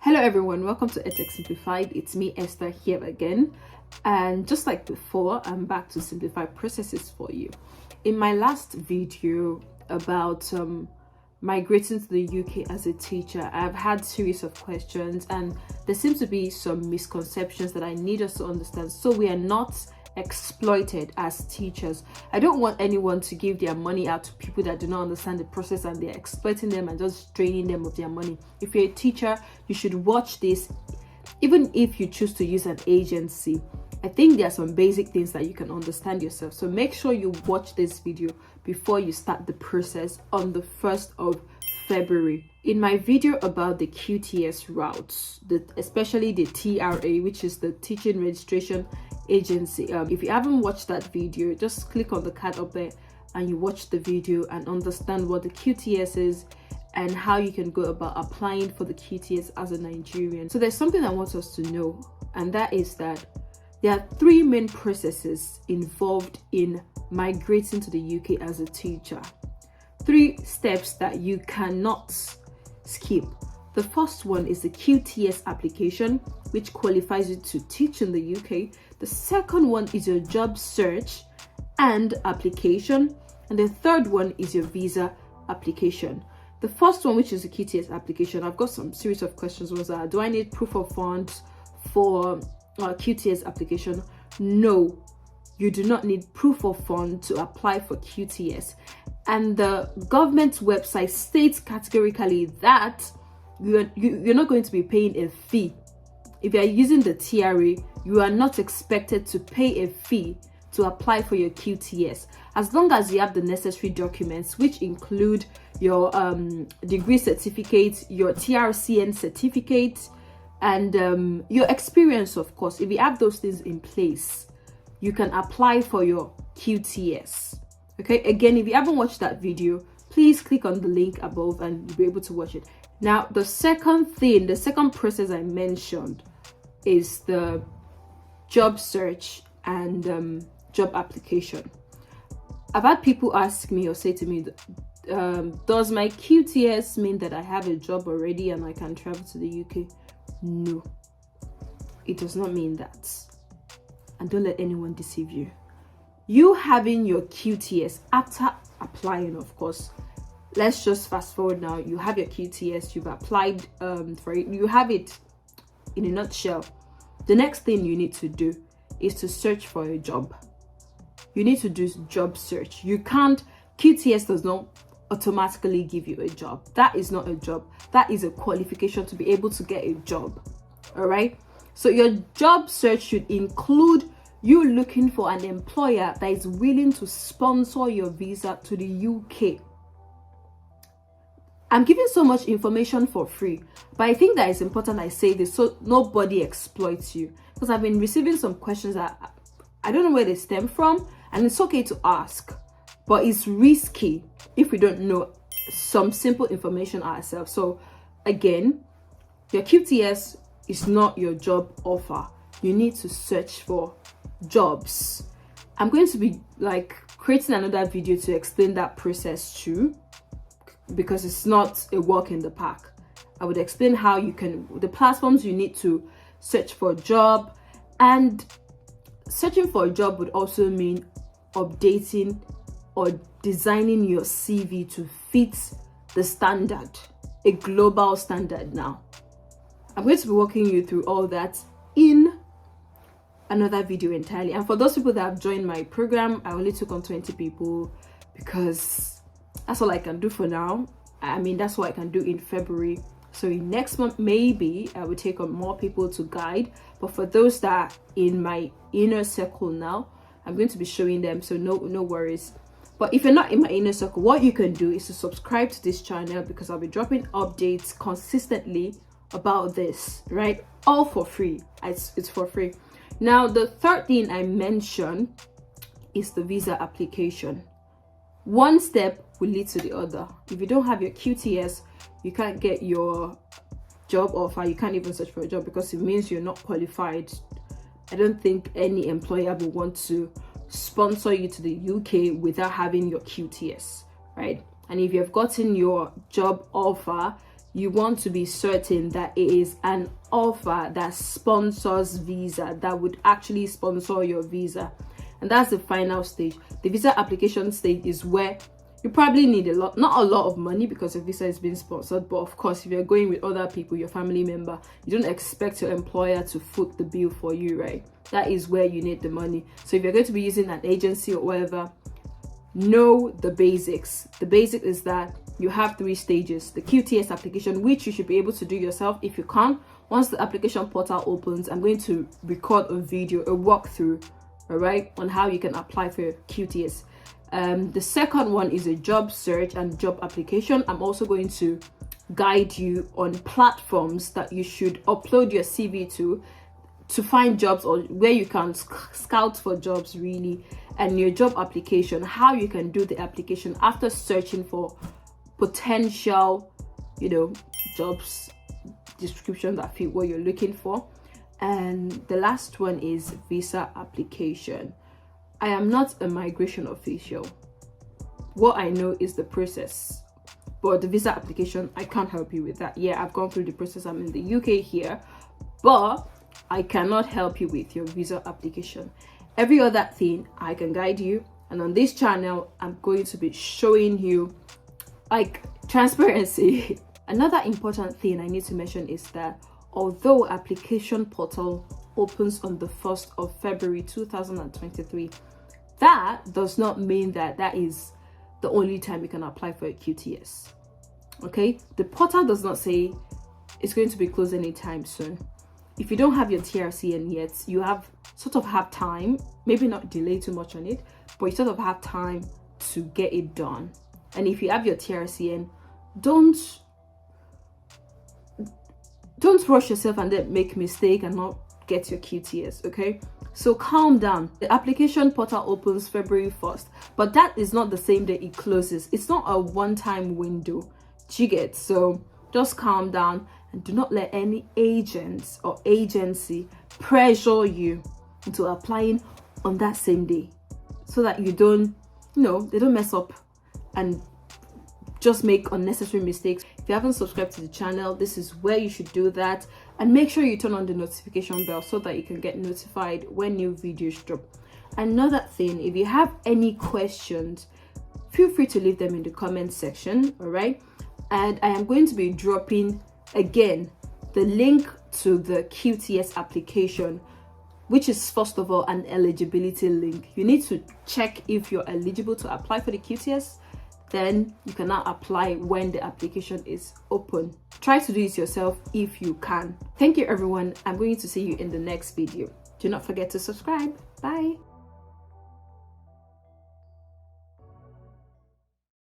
Hello everyone, welcome to Edtech Simplified. It's me, Esther, here again. And just like before, I'm back to simplify processes for you. In my last video about migrating to the UK as a teacher, I've had a series of questions and there seems to be some misconceptions that I need us to understand so we are not exploited as teachers. I don't want anyone to give their money out to people that do not understand the process and they're exploiting them and just draining them of their money. If you're a teacher, you should watch this. Even if you choose to use an agency, I think there are some basic things that you can understand yourself. So make sure you watch this video before you start the process on the 1st of February. In my video about the QTS routes, especially the TRA, which is the Teaching Registration Agency, if you haven't watched that video, just click on the card up there and you watch the video and understand what the QTS is and how you can go about applying for the QTS as a Nigerian. So there's something I want us to know, and that is that there are three main processes involved in migrating to the UK as a teacher. Three steps that you cannot skip. The first one is the QTS application, which qualifies you to teach in the UK. The second one is your job search and application. And the third one is your visa application. The first one, which is the QTS application, I've got some series of questions. Do I need proof of funds for QTS application? No, you do not need proof of funds to apply for QTS. And the government's website states categorically that you're not going to be paying a fee. If you are using the TRA, you are not expected to pay a fee to apply for your QTS, as long as you have the necessary documents, which include your degree certificate, your TRCN certificate, and your experience, of course. If you have those things in place, you can apply for your QTS. Okay, again, if you haven't watched that video, please click on the link above and you'll be able to watch it. Now, the second process I mentioned is the job search and job application. I've had people ask me or say to me, does my QTS mean that I have a job already and I can travel to the UK? No, it does not mean that. And don't let anyone deceive you. You having your QTS after applying, of course, let's just fast forward now. You have your QTS, you've applied for it, you have it. In a nutshell, the next thing you need to do is to search for a job. You need to do job search. QTS does not automatically give you a job. That is not a job. That is a qualification to be able to get a job. All right. So your job search should include you looking for an employer that is willing to sponsor your visa to the UK. I'm giving so much information for free, but I think that it's important I say this so nobody exploits you, because I've been receiving some questions that I don't know where they stem from, and it's okay to ask, but it's risky if we don't know some simple information ourselves. So again, your QTS is not your job offer. You need to search for jobs. I'm going to be creating another video to explain that process too, because it's not a walk in the park. I would explain how the platforms you need to search for a job, and searching for a job would also mean updating or designing your CV to fit the standard, a global standard. Now, I'm going to be walking you through all that in another video entirely. And for those people that have joined my program, I only took on 20 people because that's all I can do for now. I mean, that's what I can do in February. So in next month, maybe I will take on more people to guide. But for those that are in my inner circle now, I'm going to be showing them. So no worries. But if you're not in my inner circle, what you can do is to subscribe to this channel, because I'll be dropping updates consistently about this, right? All for free. It's for free. Now, the third thing I mentioned is the visa application. One step will lead to the other. If you don't have your QTS, you can't get your job offer. You can't even search for a job because it means you're not qualified. I don't think any employer will want to sponsor you to the UK without having your QTS, right? And if you have gotten your job offer, you want to be certain that it is an offer that sponsors visa, that would actually sponsor your visa. And that's the final stage. The visa application stage is where you probably need not a lot of money because your visa is being sponsored, but of course if you're going with other people, your family member, you don't expect your employer to foot the bill for you, right? That is where you need the money. So if you're going to be using an agency or whatever, know the basics. The basic is that you have 3 stages. The QTS application, which you should be able to do yourself. If you can't, once the application portal opens, I'm going to record a video, a walkthrough, all right, on how you can apply for your QTS. The second one is a job search and job application. I'm also going to guide you on platforms that you should upload your CV to find jobs, or where you can scout for jobs really, and your job application, how you can do the application after searching for potential, jobs description that fit what you're looking for. And the last one is visa application. I am not a migration official. What I know is the process, but the visa application, I can't help you with that. Yeah, I've gone through the process. I'm in the UK here, but I cannot help you with your visa application. Every other thing I can guide you, and on this channel I'm going to be showing you like transparency. Another important thing I need to mention is that although application portal opens on the 1st of February 2023, that does not mean that that is the only time you can apply for a QTS. Okay, the portal does not say it's going to be closed anytime soon. If you don't have your TRCN yet, you have time, maybe not delay too much on it, but you have time to get it done. And if you have your TRCN, don't rush yourself and then make mistake and not get your QTS, okay? So calm down. The application portal opens February 1st, but that is not the same day it closes. It's not a one-time window. Do you get? So just calm down and do not let any agents or agency pressure you into applying on that same day, so that you don't, they don't mess up and just make unnecessary mistakes. If you haven't subscribed to the channel, this is where you should do that, and make sure you turn on the notification bell so that you can get notified when new videos drop. Another thing, if you have any questions, feel free to leave them in the comment section, all right? And I am going to be dropping again the link to the QTS application, which is first of all an eligibility link. You need to check if you're eligible to apply for the QTS. Then you can now apply when the application is open. Try to do it yourself if you can. Thank you everyone. I'm going to see you in the next video. Do not forget to subscribe. Bye.